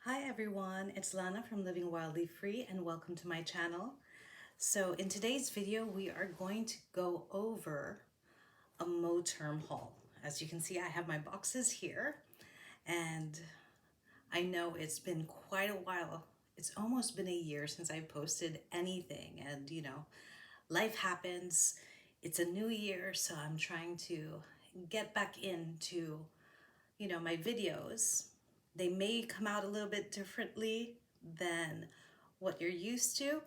Hi everyone, it's Lana from Living Wildly Free and welcome to my channel. So in today's video, we are going to go over a Moterm haul. As you can see, I have my boxes here and I know it's been quite a while. It's almost been a year since I posted anything and life happens. It's a new year, so I'm trying to get back into my videos. They may come out a little bit differently than what you're used to,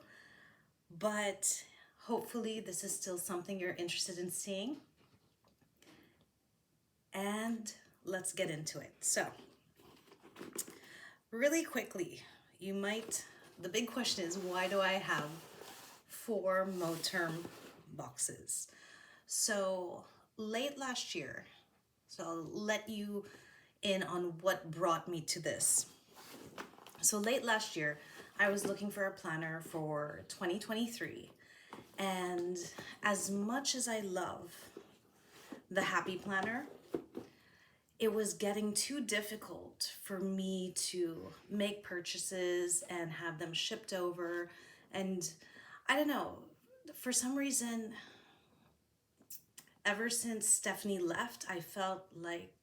but hopefully this is still something you're interested in seeing. And let's get into it. So, really quickly, the big question is, why do I have 4 Moterm boxes? So, late last year, so I'll let you in on what brought me to this. So late last year, I was looking for a planner for 2023. And as much as I love the Happy Planner, it was getting too difficult for me to make purchases and have them shipped over. And I don't know, for some reason, ever since Stephanie left, I felt like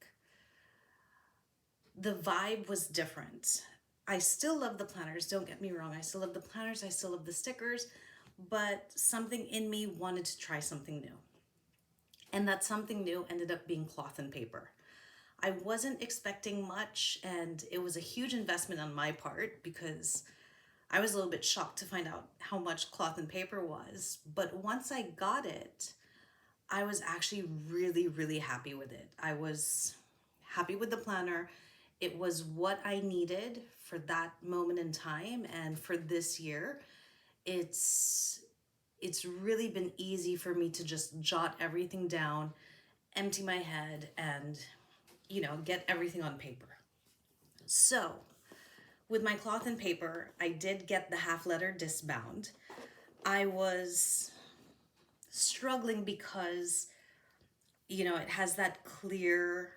the vibe was different. I still love the planners, don't get me wrong. I still love the planners, I still love the stickers, but something in me wanted to try something new. And that something new ended up being cloth and paper. I wasn't expecting much, and it was a huge investment on my part because I was a little bit shocked to find out how much cloth and paper was. But once I got it, I was actually really, really happy with it. I was happy with the planner. It was what I needed for that moment in time, and for this year, it's really been easy for me to just jot everything down, empty my head, and get everything on paper. So, with my cloth and paper, I did get the half letter discbound. I was struggling because it has that clear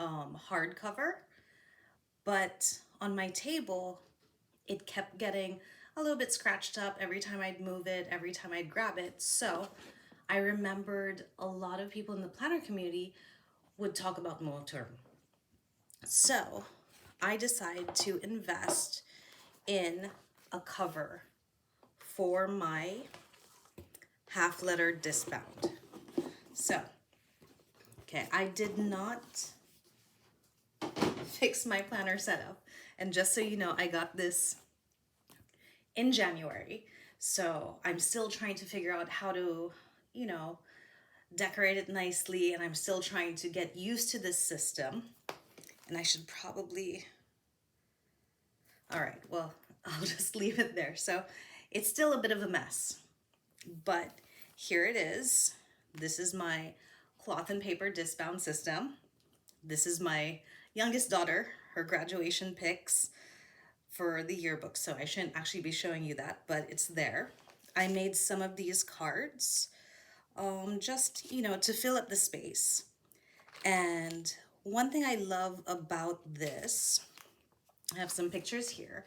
hardcover, but on my table, it kept getting a little bit scratched up every time I'd move it, every time I'd grab it. So I remembered a lot of people in the planner community would talk about Moterm. So I decided to invest in a cover for my half letter discbound. So, okay, I did not fix my planner setup. And just so you know, I got this in January. So I'm still trying to figure out how to, decorate it nicely. And I'm still trying to get used to this system. And I should probably, all right, well, I'll just leave it there. So it's still a bit of a mess, but here it is. This is my cloth and paper discbound system. This is my youngest daughter, her graduation pics for the yearbook, so I shouldn't actually be showing you that, but it's there. I made some of these cards just, to fill up the space. And one thing I love about this, I have some pictures here,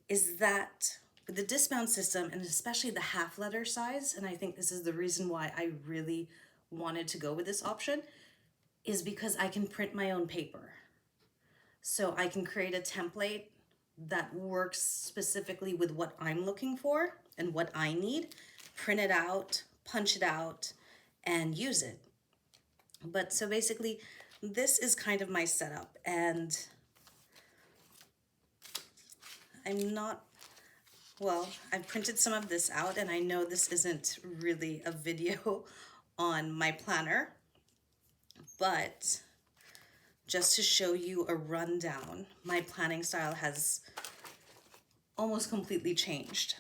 is that with the discbound system, and especially the half letter size, and I think this is the reason why I really wanted to go with this option, is because I can print my own paper. So I can create a template that works specifically with what I'm looking for and what I need, print it out, punch it out, and use it. But so basically, this is kind of my setup, and I've printed some of this out, and I know this isn't really a video on my planner, but just to show you a rundown, my planning style has almost completely changed.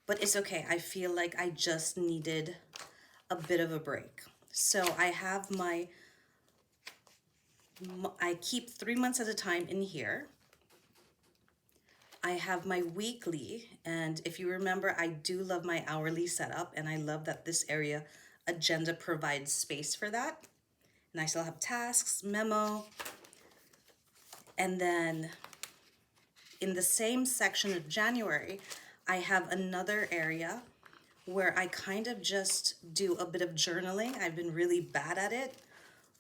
But it's okay. I feel like I just needed a bit of a break. So I have I keep 3 months at a time in here. I have my weekly, and if you remember, I do love my hourly setup, and I love that this area agenda provides space for that. And I still have tasks, memo, and then in the same section of January, I have another area where I kind of just do a bit of journaling. I've been really bad at it,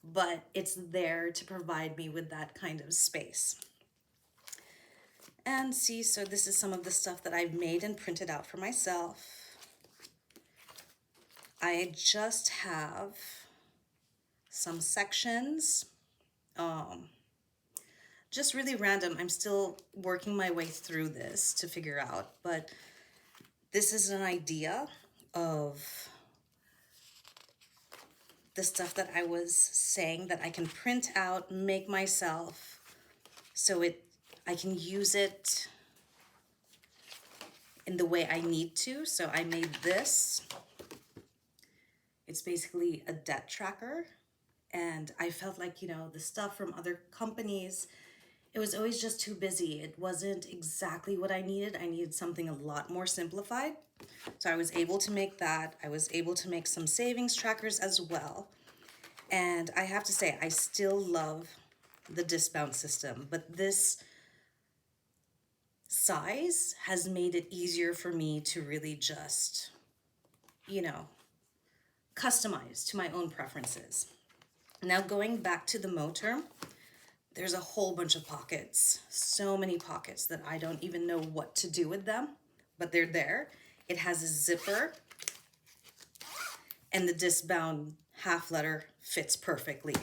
but it's there to provide me with that kind of space. And see, so this is some of the stuff that I've made and printed out for myself. I just have some sections, just really random. I'm still working my way through this to figure out, but this is an idea of the stuff that I was saying that I can print out, make myself, so I can use it in the way I need to. So I made this. It's basically a debt tracker. And I felt like, the stuff from other companies, it was always just too busy. It wasn't exactly what I needed. I needed something a lot more simplified. So I was able to make that. I was able to make some savings trackers as well. And I have to say, I still love the discount system, but this size has made it easier for me to really just, customize to my own preferences. Now going back to the Moterm, there's a whole bunch of pockets, so many pockets that I don't even know what to do with them, but they're there. It has a zipper, and the disc-bound half letter fits perfectly,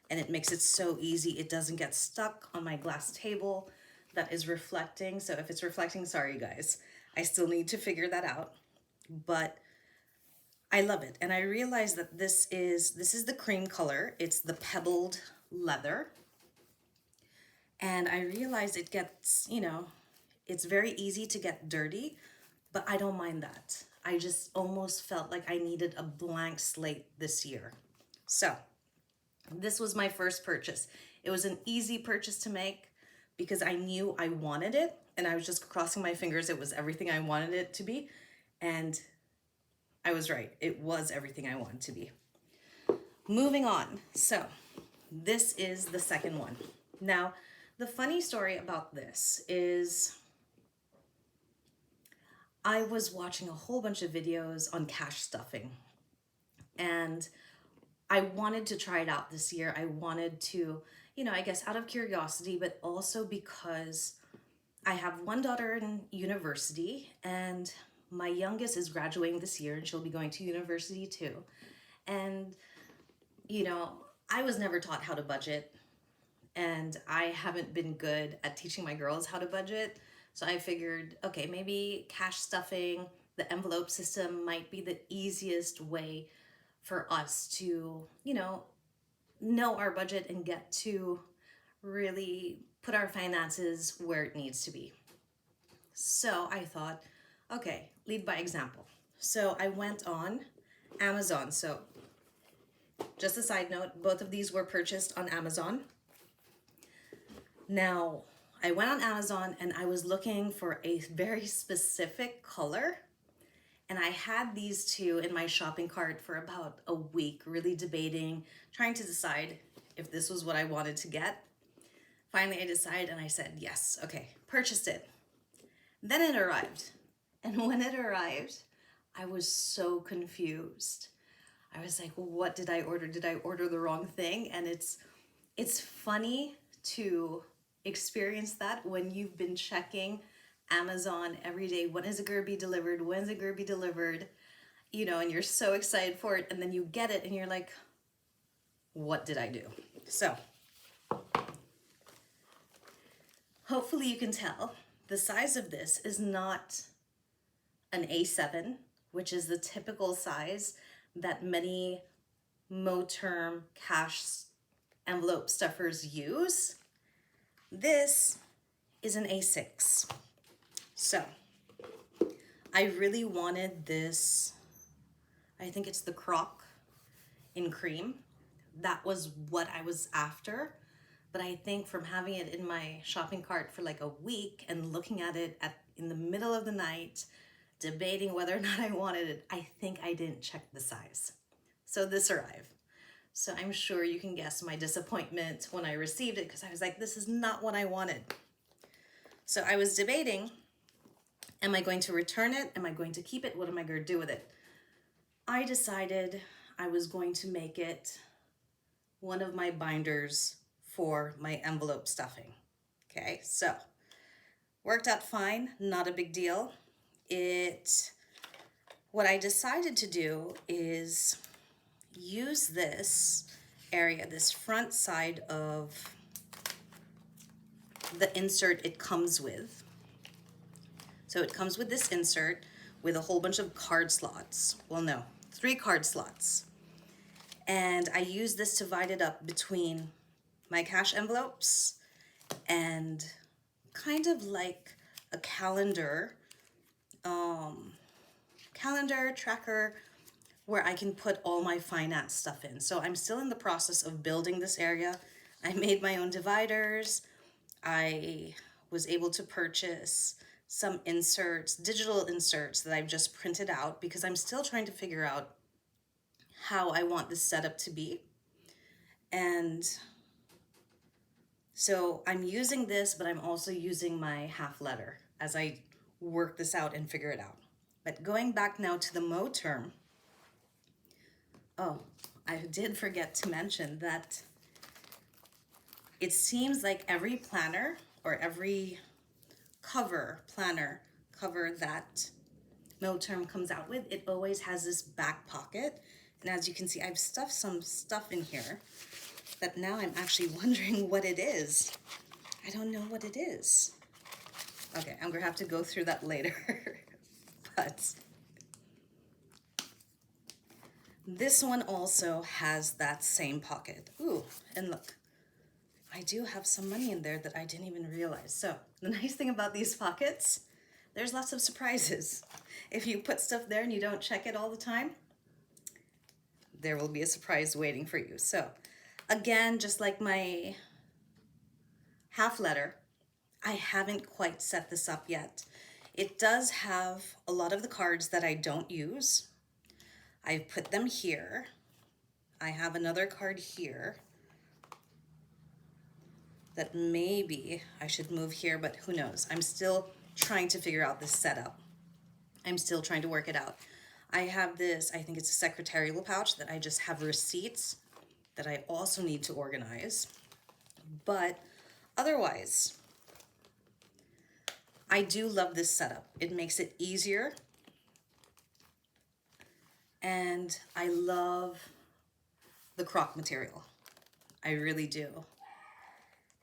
and it makes it so easy. It doesn't get stuck on my glass table that is reflecting. So if it's reflecting, sorry you guys, I still need to figure that out, but I love it. And I realized that this is the cream color. It's the pebbled leather. And I realized it gets, it's very easy to get dirty, but I don't mind that. I just almost felt like I needed a blank slate this year. So this was my first purchase. It was an easy purchase to make because I knew I wanted it, and I was just crossing my fingers it was everything I wanted it to be. And I was right. It was everything I wanted to be. Moving on. So this is the second one. Now, the funny story about this is I was watching a whole bunch of videos on cash stuffing, and I wanted to try it out this year. I wanted to, I guess out of curiosity, but also because I have one daughter in university, and my youngest is graduating this year, and she'll be going to university too. And, I was never taught how to budget, and I haven't been good at teaching my girls how to budget. So I figured, okay, maybe cash stuffing, the envelope system might be the easiest way for us to, know our budget and get to really put our finances where it needs to be. So I thought, okay, lead by example. So I went on Amazon. So just a side note, both of these were purchased on Amazon. Now, I went on Amazon and I was looking for a very specific color. And I had these two in my shopping cart for about a week, really debating, trying to decide if this was what I wanted to get. Finally, I decided and I said, yes, okay, purchased it. Then it arrived. And when it arrived, I was so confused. I was like, what did I order? Did I order the wrong thing? And it's funny to experience that when you've been checking Amazon every day. When is it going to be delivered? When's it going to be delivered? And you're so excited for it. And then you get it and you're like, what did I do? So hopefully you can tell the size of this is not an A7, which is the typical size that many Moterm cash envelope stuffers use. This is an A6. So I really wanted this, I think it's the croc in cream. That was what I was after. But I think from having it in my shopping cart for like a week and looking at it in the middle of the night, debating whether or not I wanted it, I think I didn't check the size. So this arrived. So I'm sure you can guess my disappointment when I received it, because I was like, this is not what I wanted. So I was debating, am I going to return it? Am I going to keep it? What am I going to do with it? I decided I was going to make it one of my binders for my envelope stuffing. Okay, so worked out fine, not a big deal. What I decided to do is use this area, this front side of the insert it comes with. So it comes with this insert with a whole bunch of card slots. Well, no, 3 card slots. And I use this to divide it up between my cash envelopes and kind of like a calendar tracker where I can put all my finance stuff in. So I'm still in the process of building this area. I made my own dividers. I was able to purchase some inserts, digital inserts that I've just printed out because I'm still trying to figure out how I want this setup to be. And so I'm using this, but I'm also using my half letter as I work this out and figure it out. But going back now to the mode term, oh, I did forget to mention that it seems like every planner or every planner cover that mode term comes out with, it always has this back pocket. And as you can see, I've stuffed some stuff in here that now I'm actually wondering what it is. I don't know what it is. Okay, I'm gonna have to go through that later. But this one also has that same pocket. Ooh, and look, I do have some money in there that I didn't even realize. So the nice thing about these pockets, there's lots of surprises. If you put stuff there and you don't check it all the time, there will be a surprise waiting for you. So again, just like my half letter, I haven't quite set this up yet. It does have a lot of the cards that I don't use. I've put them here. I have another card here that maybe I should move here, but who knows? I'm still trying to figure out this setup. I'm still trying to work it out. I have this, I think it's a secretarial pouch that I just have receipts that I also need to organize. But otherwise, I do love this setup. It makes it easier. And I love the crock material. I really do.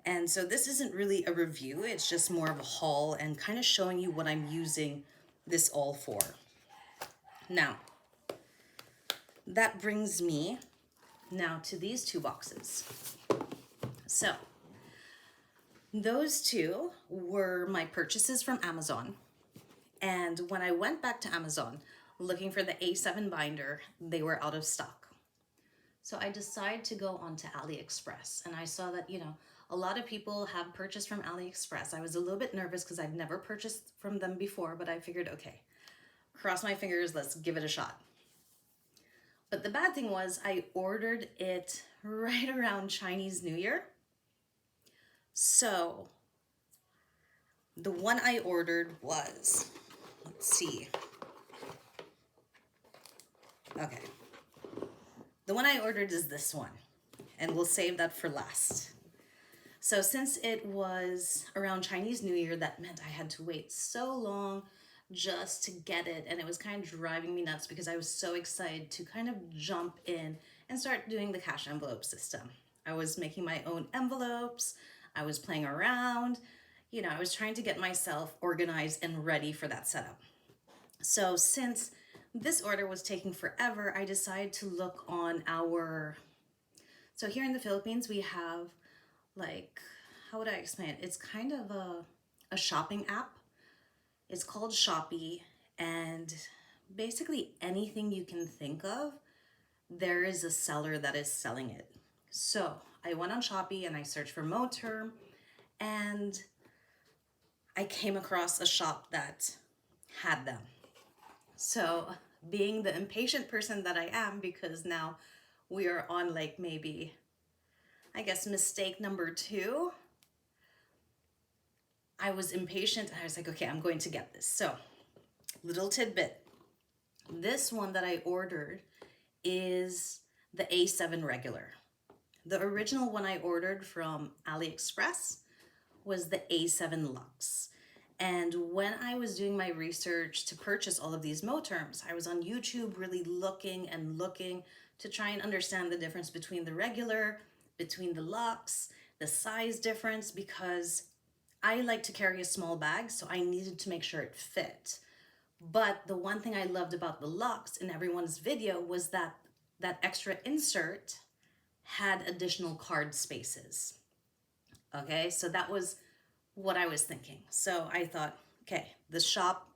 And so this isn't really a review, it's just more of a haul and kind of showing you what I'm using this all for. Now, that brings me now to these 2 boxes. So, those 2 were my purchases from Amazon. And when I went back to Amazon looking for the A7 binder, they were out of stock. So I decided to go onto AliExpress, and I saw that, a lot of people have purchased from AliExpress. I was a little bit nervous because I've never purchased from them before, but I figured, okay, cross my fingers, let's give it a shot. But the bad thing was I ordered it right around Chinese New Year. So the one I ordered was, let's see. Okay. The one I ordered is this one, and we'll save that for last. So since it was around Chinese New Year, that meant I had to wait so long just to get it, and it was kind of driving me nuts because I was so excited to kind of jump in and start doing the cash envelope system. I was making my own envelopes, I was playing around, I was trying to get myself organized and ready for that setup. So since this order was taking forever, I decided to look on so here in the Philippines, we have how would I explain it? It's kind of a shopping app. It's called Shopee, and basically anything you can think of, there is a seller that is selling it. So I went on Shopee and I searched for mode term, and I came across a shop that had them. So being the impatient person that I am, because now we are on maybe, I guess, mistake number 2, I was impatient. I was like, okay, I'm going to get this. So, little tidbit. This one that I ordered is the A7 regular. The original one I ordered from AliExpress was the A7 Luxe. And when I was doing my research to purchase all of these Moterms, I was on YouTube really looking and looking to try and understand the difference between the regular, between the Luxe, the size difference, because I like to carry a small bag, so I needed to make sure it fit. But the one thing I loved about the Luxe in everyone's video was that that extra insert had additional card spaces. Okay, so that was what I was thinking. So I thought, okay, the shop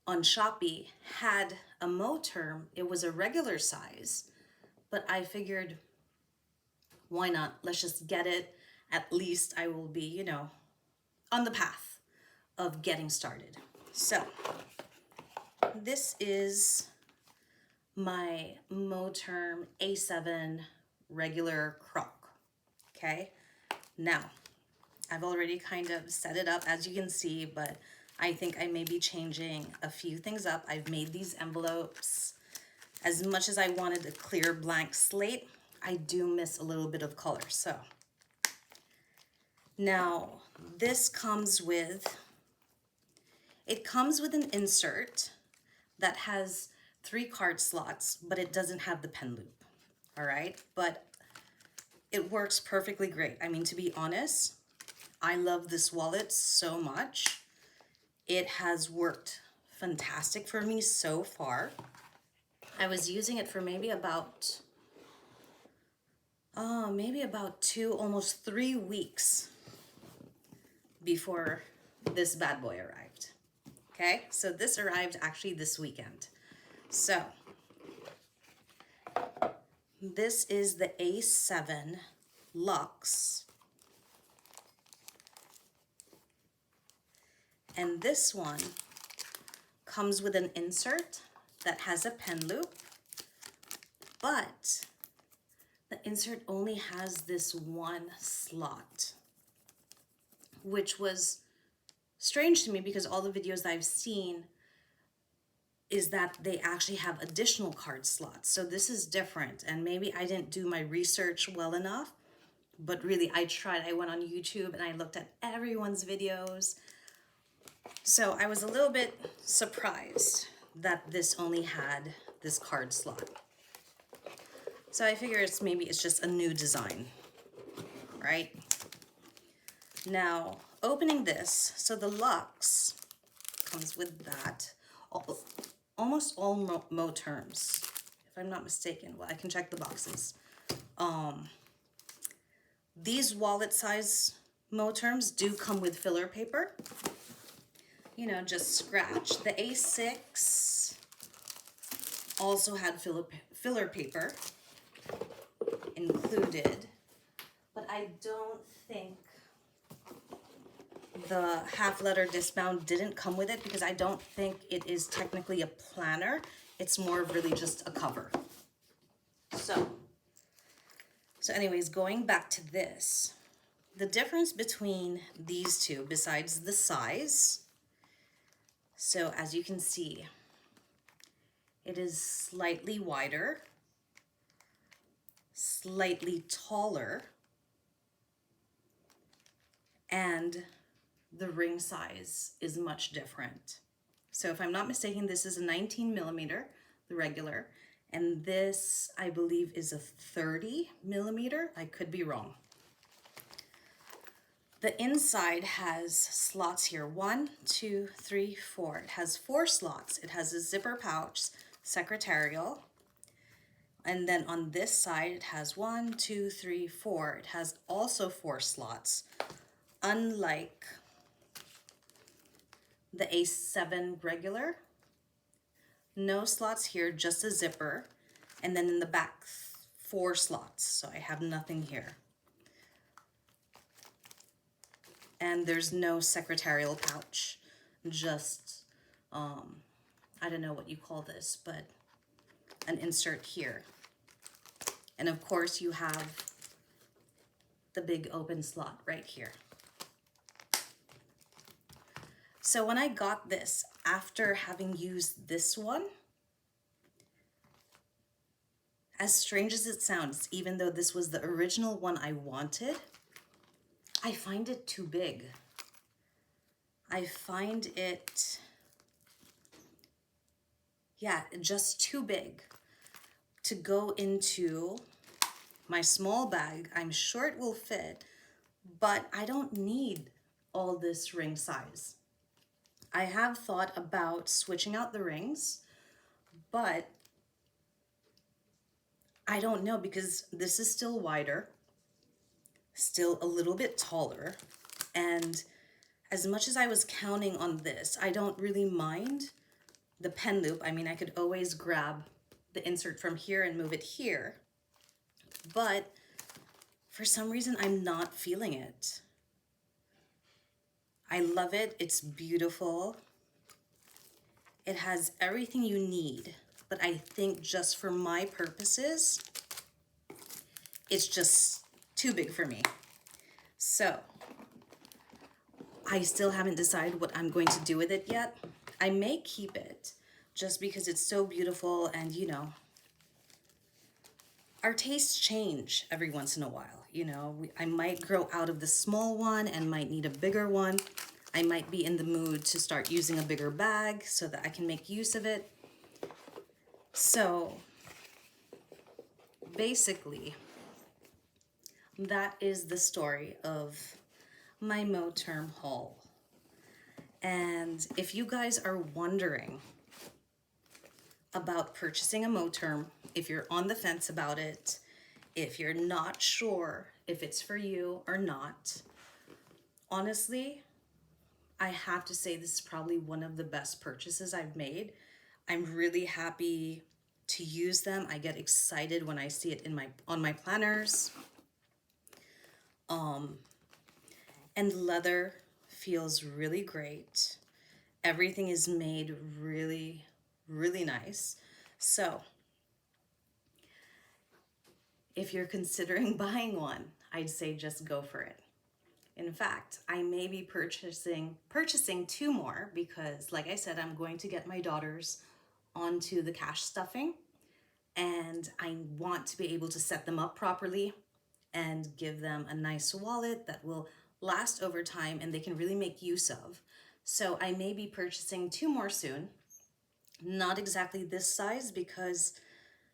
on Shopee had a Moterm. It was a regular size, but I figured, why not? Let's just get it. At least I will be, you know, on the path of getting started. So this is my Moterm A7 regular croc. Okay, now I've already kind of set it up, as you can see, but I think I may be changing a few things up. I've made these envelopes. As much as I wanted a clear blank slate, I do miss a little bit of color. So now this comes with, it comes with an insert that has 3 card slots, but it doesn't have the pen loop. All right, but it works perfectly great. I mean, to be honest, I love this wallet so much. It has worked fantastic for me so far. I was using it for maybe about 2, almost 3 weeks before this bad boy arrived. Okay, so this arrived actually this weekend. So this is the A7 Luxe. And this one comes with an insert that has a pen loop, but the insert only has this one slot, which was strange to me because all the videos I've seen is that they actually have additional card slots. So this is different, and maybe I didn't do my research well enough, but really I tried. I went on YouTube and I looked at everyone's videos. So I was a little bit surprised that this only had this card slot. So I figure maybe it's just a new design, right? Now, opening this, so the Luxe comes with that. Almost all Moterms, if I'm not mistaken. Well, I can check the boxes. These wallet size Moterms do come with filler paper. You know, just scratch. The A6 also had filler paper included, but I don't think the half letter discbound didn't come with it because I don't think it is technically a planner. It's more of really just a cover. So anyways, going back to this, the difference between these two, besides the size, so as you can see, it is slightly wider, slightly taller, and the ring size is much different. So if I'm not mistaken, this is a 19 millimeter, the regular, and this I believe is a 30 millimeter. I could be wrong. The inside has slots here, 1, 2, 3, 4. It has 4 slots. It has a zipper pouch, secretarial. And then on this side, it has 1, 2, 3, 4. It has also 4 slots, unlike the A7 regular. No slots here, just a zipper. And then in the back, 4 slots. So I have nothing here. And there's no secretarial pouch, just, I don't know what you call this, but an insert here. And of course you have the big open slot right here. So when I got this, after having used this one, as strange as it sounds, even though this was the original one I wanted, I find it too big. I find it, yeah, just too big to go into my small bag. I'm sure it will fit, but I don't need all this ring size. I have thought about switching out the rings, but I don't know, because this is still wider, still a little bit taller, and as much as I was counting on this, I don't really mind the pen loop. I mean, I could always grab the insert from here and move it here, but for some reason I'm not feeling it. I love it, it's beautiful. It has everything you need, but I think just for my purposes, it's just too big for me. So I still haven't decided what I'm going to do with it yet. I may keep it just because it's so beautiful, and you know, our tastes change every once in a while. You know, I might grow out of the small one and might need a bigger one. I might be in the mood to start using a bigger bag so that I can make use of it. So basically, that is the story of my Moterm haul. And if you guys are wondering about purchasing a Moterm, if you're on the fence about it, if you're not sure if it's for you or not, honestly, I have to say this is probably one of the best purchases I've made. I'm really happy to use them. I get excited when I see it in on my planners. And leather feels really great. Everything is made really, really nice. So if you're considering buying one, I'd say just go for it. In fact, I may be purchasing 2 more because, like I said, I'm going to get my daughters onto the cash stuffing, and I want to be able to set them up properly and give them a nice wallet that will last over time and they can really make use of. So I may be purchasing 2 more soon. Not exactly this size because,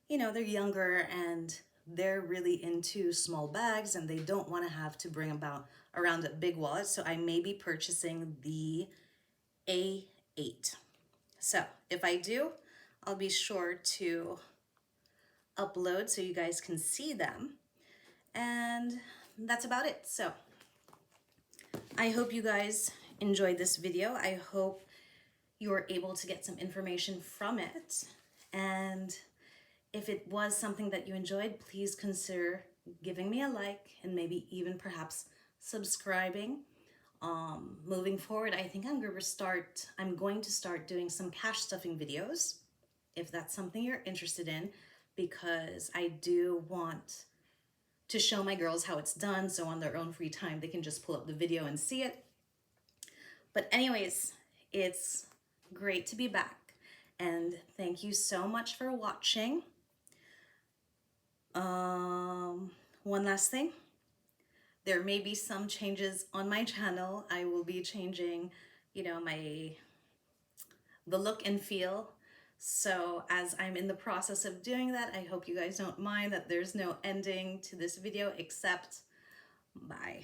you know, they're younger and they're really into small bags and they don't want to have to bring about around a big wallet. So I may be purchasing the A8. So if I do, I'll be sure to upload so you guys can see them. And that's about it. So I hope you guys enjoyed this video. I hope you were able to get some information from it. And if it was something that you enjoyed, please consider giving me a like and maybe even perhaps subscribing. Moving forward, I think I'm going to start doing some cash stuffing videos, if that's something you're interested in, because I do want to show my girls how it's done, so on their own free time they can just pull up the video and see it. But anyways, it's great to be back, and thank you so much for watching. One last thing, there may be some changes on my channel. I will be changing, you know, the look and feel. So as I'm in the process of doing that, I hope you guys don't mind that there's no ending to this video except bye.